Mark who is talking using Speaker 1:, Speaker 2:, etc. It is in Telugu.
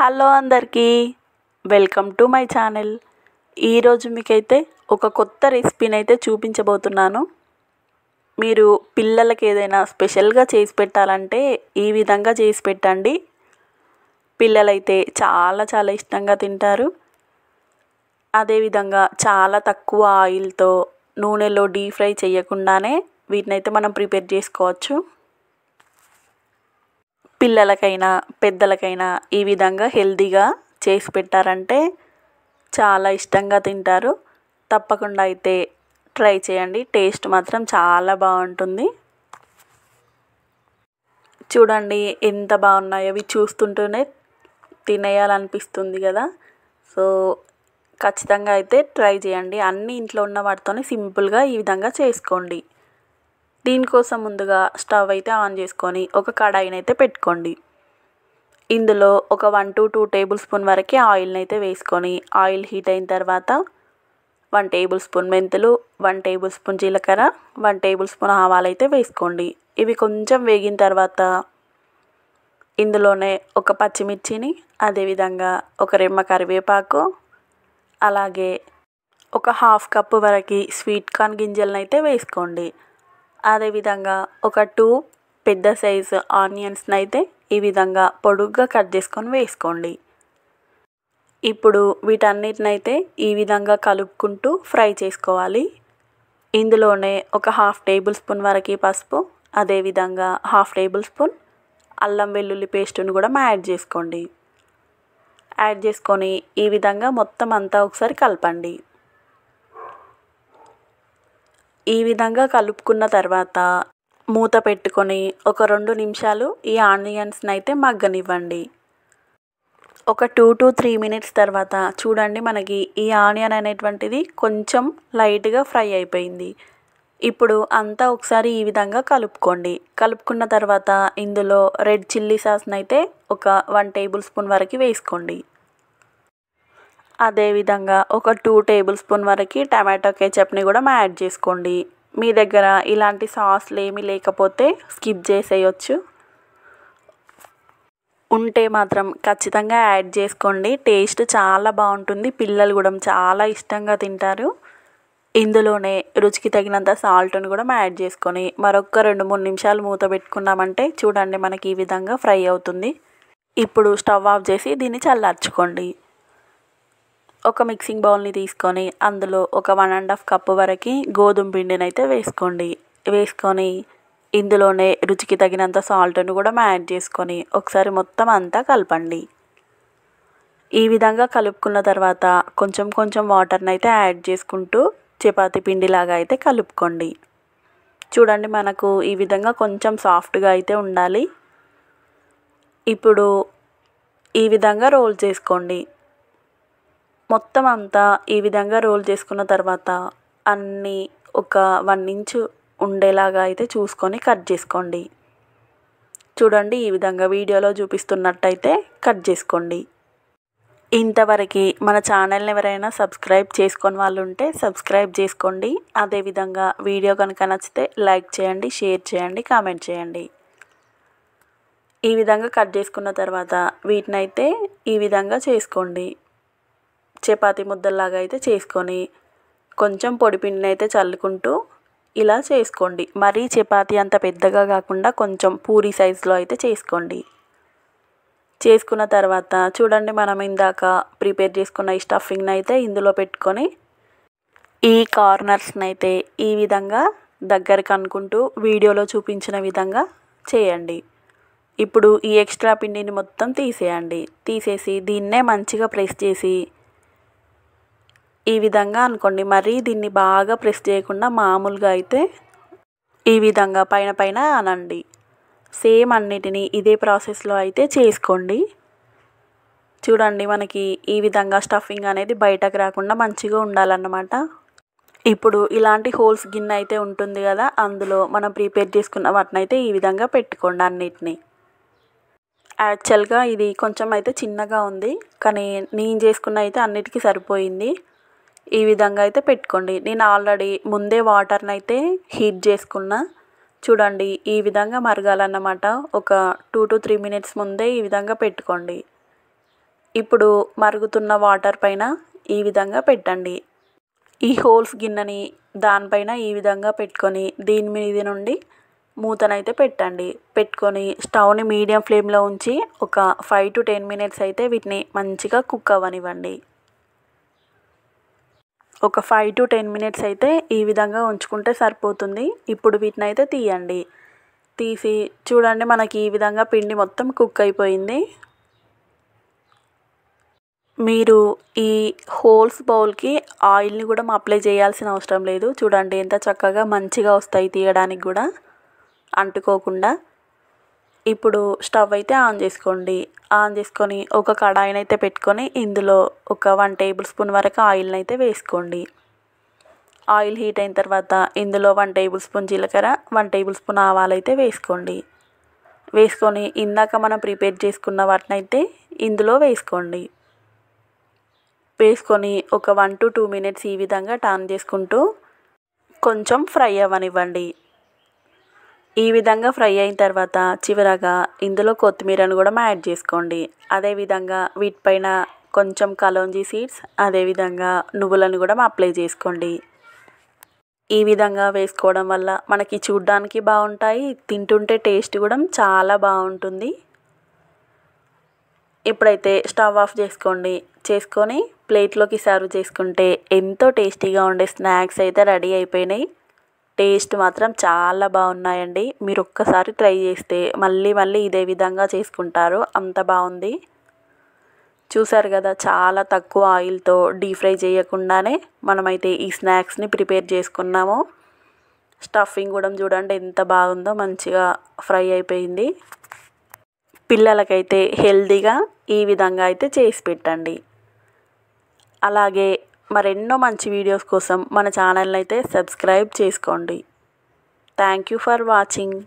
Speaker 1: హలో అందరికీ, వెల్కమ్ టు మై ఛానల్. ఈరోజు మీకైతే ఒక కొత్త రెసిపీని అయితే చూపించబోతున్నాను. మీరు పిల్లలకి ఏదైనా స్పెషల్గా చేసి పెట్టాలంటే ఈ విధంగా చేసి పెట్టండి. పిల్లలైతే చాలా చాలా ఇష్టంగా తింటారు. అదేవిధంగా చాలా తక్కువ ఆయిల్తో నూనెలో డీప్ ఫ్రై చేయకుండానే వీటినైతే మనం ప్రిపేర్ చేసుకోవచ్చు. పిల్లలకైనా పెద్దలకైనా ఈ విధంగా హెల్తీగా చేసి పెట్టారంటే చాలా ఇష్టంగా తింటారు. తప్పకుండా అయితే ట్రై చేయండి. టేస్ట్ మాత్రం చాలా బాగుంటుంది. చూడండి ఎంత బాగున్నాయో, అవి చూస్తుంటేనే తినేయాలనిపిస్తుంది కదా. సో ఖచ్చితంగా అయితే ట్రై చేయండి. అన్ని ఇంట్లో ఉన్న వాటితోనే సింపుల్గా ఈ విధంగా చేసుకోండి. దీనికోసం ముందుగా స్టవ్ అయితే ఆన్ చేసుకొని ఒక కడాయిని అయితే పెట్టుకోండి. ఇందులో ఒక 1 to 2 టేబుల్ స్పూన్ వరకు ఆయిల్ని అయితే వేసుకొని, ఆయిల్ హీట్ అయిన తర్వాత 1 టేబుల్ స్పూన్ మెంతులు, 1 టేబుల్ స్పూన్ జీలకర్ర, 1 టేబుల్ స్పూన్ ఆవాలు అయితే వేసుకోండి. ఇవి కొంచెం వేగిన తర్వాత ఇందులోనే ఒక పచ్చిమిర్చిని, అదేవిధంగా ఒక రెమ్మ కరివేపాకు, అలాగే ఒక 1/2 కప్పు వరకు స్వీట్ కార్న్ గింజలను అయితే వేసుకోండి. అదేవిధంగా ఒక 2 పెద్ద సైజు ఆనియన్స్ని అయితే ఈ విధంగా పొడుగ్గా కట్ చేసుకొని వేసుకోండి. ఇప్పుడు వీటన్నిటినైతే ఈ విధంగా కలుపుకుంటూ ఫ్రై చేసుకోవాలి. ఇందులోనే ఒక 1/2 టేబుల్ స్పూన్ వరకు పసుపు, అదేవిధంగా 1/2 టేబుల్ స్పూన్ అల్లం వెల్లుల్లి పేస్టును కూడా యాడ్ చేసుకోండి. యాడ్ చేసుకొని ఈ విధంగా మొత్తం అంతా ఒకసారి కలపండి. ఈ విధంగా కలుపుకున్న తర్వాత మూత పెట్టుకొని ఒక 2 నిమిషాలు ఈ ఆనియన్స్ని అయితే మగ్గనివ్వండి. ఒక 2 to 3 మినిట్స్ తర్వాత చూడండి, మనకి ఈ ఆనియన్ అనేటువంటిది కొంచెం లైట్గా ఫ్రై అయిపోయింది. ఇప్పుడు అంతా ఒకసారి ఈ విధంగా కలుపుకోండి. కలుపుకున్న తర్వాత ఇందులో రెడ్ చిల్లీ సాస్ని అయితే ఒక 1 టేబుల్ స్పూన్ వరకు వేసుకోండి. అదేవిధంగా ఒక 2 టేబుల్ స్పూన్ వరకు టమాటో కెచప్ని కూడా యాడ్ చేసుకోండి. మీ దగ్గర ఇలాంటి సాస్లు ఏమీ లేకపోతే స్కిప్ చేసేయచ్చు. ఉంటే మాత్రం ఖచ్చితంగా యాడ్ చేసుకోండి. టేస్ట్ చాలా బాగుంటుంది. పిల్లలు కూడా చాలా ఇష్టంగా తింటారు. ఇందులోనే రుచికి తగినంత సాల్ట్ని కూడా యాడ్ చేసుకొని మరొక 2-3 నిమిషాలు మూత పెట్టుకున్నామంటే చూడండి, మనకి ఈ విధంగా ఫ్రై అవుతుంది. ఇప్పుడు స్టవ్ ఆఫ్ చేసి దీన్ని చల్లార్చుకోండి. ఒక మిక్సింగ్ బౌల్ని తీసుకొని అందులో ఒక 1.5 కప్పు వరకు గోధుమ పిండిని అయితే వేసుకోండి. వేసుకొని ఇందులోనే రుచికి తగినంత సాల్ట్ని కూడా యాడ్ చేసుకొని ఒకసారి మొత్తం అంతా కలపండి. ఈ విధంగా కలుపుకున్న తర్వాత కొంచెం కొంచెం వాటర్ని అయితే యాడ్ చేసుకుంటూ చపాతీ పిండిలాగా అయితే కలుపుకోండి. చూడండి, మనకు ఈ విధంగా కొంచెం సాఫ్ట్గా అయితే ఉండాలి. ఇప్పుడు ఈ విధంగా రోల్ చేసుకోండి. మొత్తం అంతా ఈ విధంగా రోల్ చేసుకున్న తర్వాత అన్నీ ఒక 1 ఇంచు ఉండేలాగా అయితే చూసుకొని కట్ చేసుకోండి. చూడండి, ఈ విధంగా వీడియోలో చూపిస్తున్నట్టయితే కట్ చేసుకోండి. ఇంతవరకు మన ఛానల్ని ఎవరైనా సబ్స్క్రైబ్ చేసుకొని వాళ్ళు ఉంటే సబ్స్క్రైబ్ చేసుకోండి. అదేవిధంగా వీడియో కనుక నచ్చితే లైక్ చేయండి, షేర్ చేయండి, కామెంట్ చేయండి. ఈ విధంగా కట్ చేసుకున్న తర్వాత వీటినైతే ఈ విధంగా చేసుకోండి. చపాతీ ముద్దల్లాగా అయితే చేసుకొని కొంచెం పొడిపిండిని అయితే చల్లుకుంటూ ఇలా చేసుకోండి. మరీ చపాతీ అంత పెద్దగా కాకుండా కొంచెం పూరీ సైజులో అయితే చేసుకోండి. చేసుకున్న తర్వాత చూడండి, మనం ఇందాక ప్రిపేర్ చేసుకున్న ఈ స్టఫింగ్ని అయితే ఇందులో పెట్టుకొని ఈ కార్నర్స్ని అయితే ఈ విధంగా దగ్గరికి అనుకుంటూ వీడియోలో చూపించిన విధంగా చేయండి. ఇప్పుడు ఈ ఎక్స్ట్రా పిండిని మొత్తం తీసేయండి. తీసేసి దీన్నే మంచిగా ప్రెస్ చేసి ఈ విధంగా అనుకోండి. మరీ దీన్ని బాగా ప్రెస్ చేయకుండా మామూలుగా అయితే ఈ విధంగా పైన పైన అనండి. సేమ్ అన్నిటినీ ఇదే ప్రాసెస్లో అయితే చేసుకోండి. చూడండి, మనకి ఈ విధంగా స్టఫింగ్ అనేది బయటకు రాకుండా మంచిగా ఉండాలన్నమాట. ఇప్పుడు ఇలాంటి హోల్స్ గిన్నె అయితే ఉంటుంది కదా, అందులో మనం ప్రిపేర్ చేసుకున్న వాటిని అయితే ఈ విధంగా పెట్టుకోండి అన్నిటినీ. యాక్చువల్గా ఇది కొంచెం అయితే చిన్నగా ఉంది, కానీ నేను చేసుకున్న అయితే అన్నిటికీ సరిపోయింది. ఈ విధంగా అయితే పెట్టుకోండి. నేను ఆల్రెడీ ముందే వాటర్ని అయితే హీట్ చేసుకున్నా. చూడండి, ఈ విధంగా మరగాలన్నమాట. ఒక 2 to 3 మినిట్స్ ముందే ఈ విధంగా పెట్టుకోండి. ఇప్పుడు మరుగుతున్న వాటర్ పైన ఈ విధంగా పెట్టండి. ఈ హోల్స్ గిన్నెని దానిపైన ఈ విధంగా పెట్టుకొని దీని మీద నుండి మూతనైతే పెట్టండి. పెట్టుకొని స్టవ్ని మీడియం ఫ్లేమ్లో ఉంచి ఒక 5 to 10 మినిట్స్ అయితే వీటిని మంచిగా కుక్ అవ్వనివ్వండి. ఒక 5 to 10 మినిట్స్ అయితే ఈ విధంగా ఉంచుకుంటే సరిపోతుంది. ఇప్పుడు వీటిని అయితే తీయండి. తీసి చూడండి, మనకి ఈ విధంగా పిండి మొత్తం కుక్ అయిపోయింది. మీరు ఈ హోల్స్ బౌల్కి ఆయిల్ని కూడా అప్లై చేయాల్సిన అవసరం లేదు. చూడండి ఎంత చక్కగా మంచిగా వస్తాయి తీయడానికి కూడా అంటుకోకుండా. ఇప్పుడు స్టవ్ అయితే ఆన్ చేసుకోండి. ఆన్ చేసుకొని ఒక కడాయిని అయితే పెట్టుకొని ఇందులో ఒక 1 టేబుల్ స్పూన్ వరకు ఆయిల్ని అయితే వేసుకోండి. ఆయిల్ హీట్ అయిన తర్వాత ఇందులో 1 టేబుల్ స్పూన్ జీలకర్ర, 1 టేబుల్ స్పూన్ ఆవాలు అయితే వేసుకోండి. వేసుకొని ఇందాక మనం ప్రిపేర్ చేసుకున్న వాటిని అయితే ఇందులో వేసుకోండి. వేసుకొని ఒక 1 to 2 మినిట్స్ ఈ విధంగా టర్న్ చేసుకుంటూ కొంచెం ఫ్రై అవ్వనివ్వండి. ఈ విధంగా ఫ్రై అయిన తర్వాత చివరగా ఇందులో కొత్తిమీరను కూడా యాడ్ చేసుకోండి. అదేవిధంగా వీటిపైన కొంచెం కలోంజీ సీడ్స్, అదేవిధంగా నువ్వులను కూడా అప్లై చేసుకోండి. ఈ విధంగా వేసుకోవడం వల్ల మనకి చూడ్డానికి బాగుంటాయి, తింటుంటే టేస్ట్ కూడా చాలా బాగుంటుంది. ఇప్పుడైతే స్టవ్ ఆఫ్ చేసుకొని ప్లేట్లోకి సర్వ్ చేసుకుంటే ఎంతో టేస్టీగా ఉండే స్నాక్స్ అయితే రెడీ అయిపోయినాయి. టేస్ట్ మాత్రం చాలా బాగున్నాయండి. మీరు ఒక్కసారి ట్రై చేస్తే మళ్ళీ మళ్ళీ ఇదే విధంగా చేసుకుంటారు, అంత బాగుంది. చూసారు కదా, చాలా తక్కువ ఆయిల్తో డీప్ ఫ్రై చేయకుండానే మనమైతే ఈ స్నాక్స్ని ప్రిపేర్ చేసుకున్నాము. స్టఫింగ్ కూడా చూడండి ఎంత బాగుందో, మంచిగా ఫ్రై అయిపోయింది. పిల్లలకైతే హెల్తీగా ఈ విధంగా అయితే చేసి పెట్టండి. అలాగే మరెన్నో మంచి వీడియోస్ కోసం మన ఛానల్ని అయితే సబ్స్క్రైబ్ చేసుకోండి. Thank you for watching.